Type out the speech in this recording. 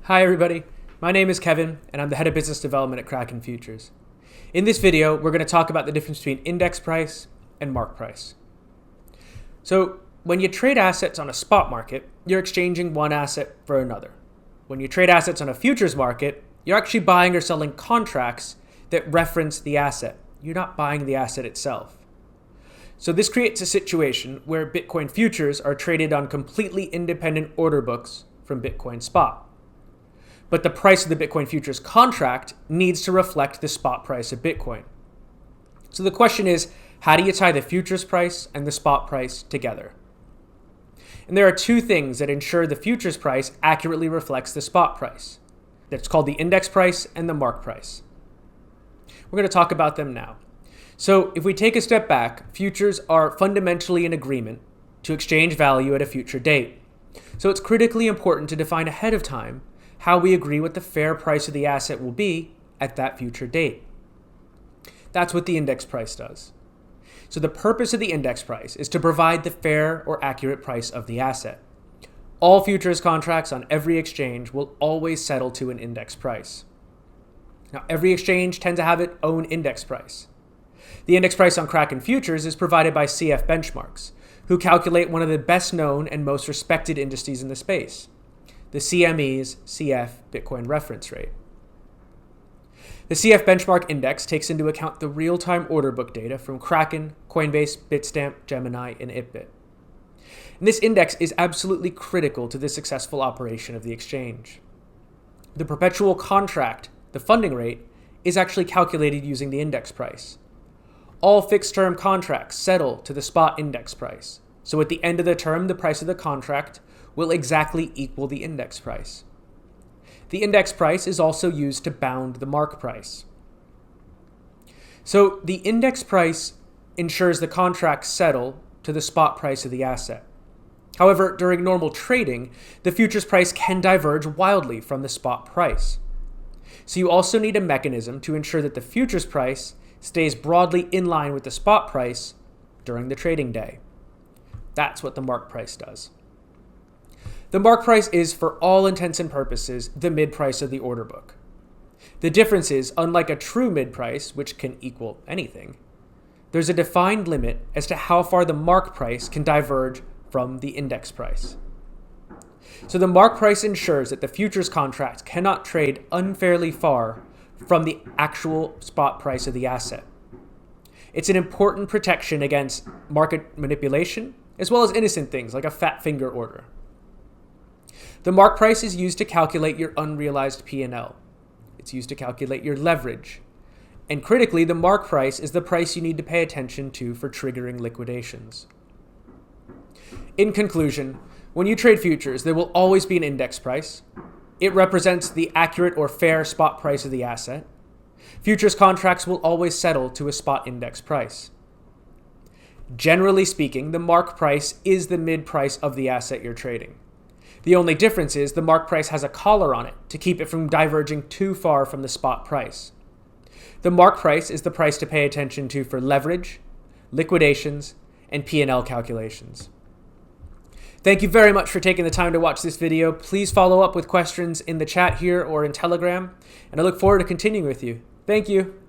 Hi everybody, my name is Kevin and I'm the head of business development at Kraken Futures. In this video, we're going to talk about the difference between index price and mark price. So when you trade assets on a spot market, you're exchanging one asset for another. When you trade assets on a futures market, you're actually buying or selling contracts that reference the asset. You're not buying the asset itself. So this creates a situation where Bitcoin futures are traded on completely independent order books from Bitcoin spot. But the price of the Bitcoin futures contract needs to reflect the spot price of Bitcoin. So the question is, how do you tie the futures price and the spot price together? And there are two things that ensure the futures price accurately reflects the spot price. That's called the index price and the mark price. We're going to talk about them now. So if we take a step back, futures are fundamentally an agreement to exchange value at a future date. So it's critically important to define ahead of time how we agree what the fair price of the asset will be at that future date. That's what the index price does. So the purpose of the index price is to provide the fair or accurate price of the asset. All futures contracts on every exchange will always settle to an index price. Now, every exchange tends to have its own index price. The index price on Kraken Futures is provided by CF Benchmarks, who calculate one of the best known and most respected indices in the space, the CME's CF Bitcoin reference rate. The CF Benchmark Index takes into account the real-time order book data from Kraken, Coinbase, Bitstamp, Gemini, and itBit. And this index is absolutely critical to the successful operation of the exchange. The perpetual contract, the funding rate, is actually calculated using the index price. All fixed-term contracts settle to the spot index price. So at the end of the term, the price of the contract will exactly equal the index price. The index price is also used to bound the mark price. So the index price ensures the contracts settle to the spot price of the asset. However, during normal trading, the futures price can diverge wildly from the spot price. So you also need a mechanism to ensure that the futures price stays broadly in line with the spot price during the trading day. That's what the mark price does. The mark price is, for all intents and purposes, the mid price of the order book. The difference is, unlike a true mid price, which can equal anything, there's a defined limit as to how far the mark price can diverge from the index price. So the mark price ensures that the futures contract cannot trade unfairly far from the actual spot price of the asset. It's an important protection against market manipulation, as well as innocent things like a fat finger order. The mark price is used to calculate your unrealized P&L. It's used to calculate your leverage. And critically, the mark price is the price you need to pay attention to for triggering liquidations. In conclusion, when you trade futures, there will always be an index price. It represents the accurate or fair spot price of the asset. Futures contracts will always settle to a spot index price. Generally speaking, the mark price is the mid price of the asset you're trading. The only difference is the mark price has a collar on it to keep it from diverging too far from the spot price. The mark price is the price to pay attention to for leverage, liquidations, and P&L calculations. Thank you very much for taking the time to watch this video. Please follow up with questions in the chat here or in Telegram, and I look forward to continuing with you. Thank you.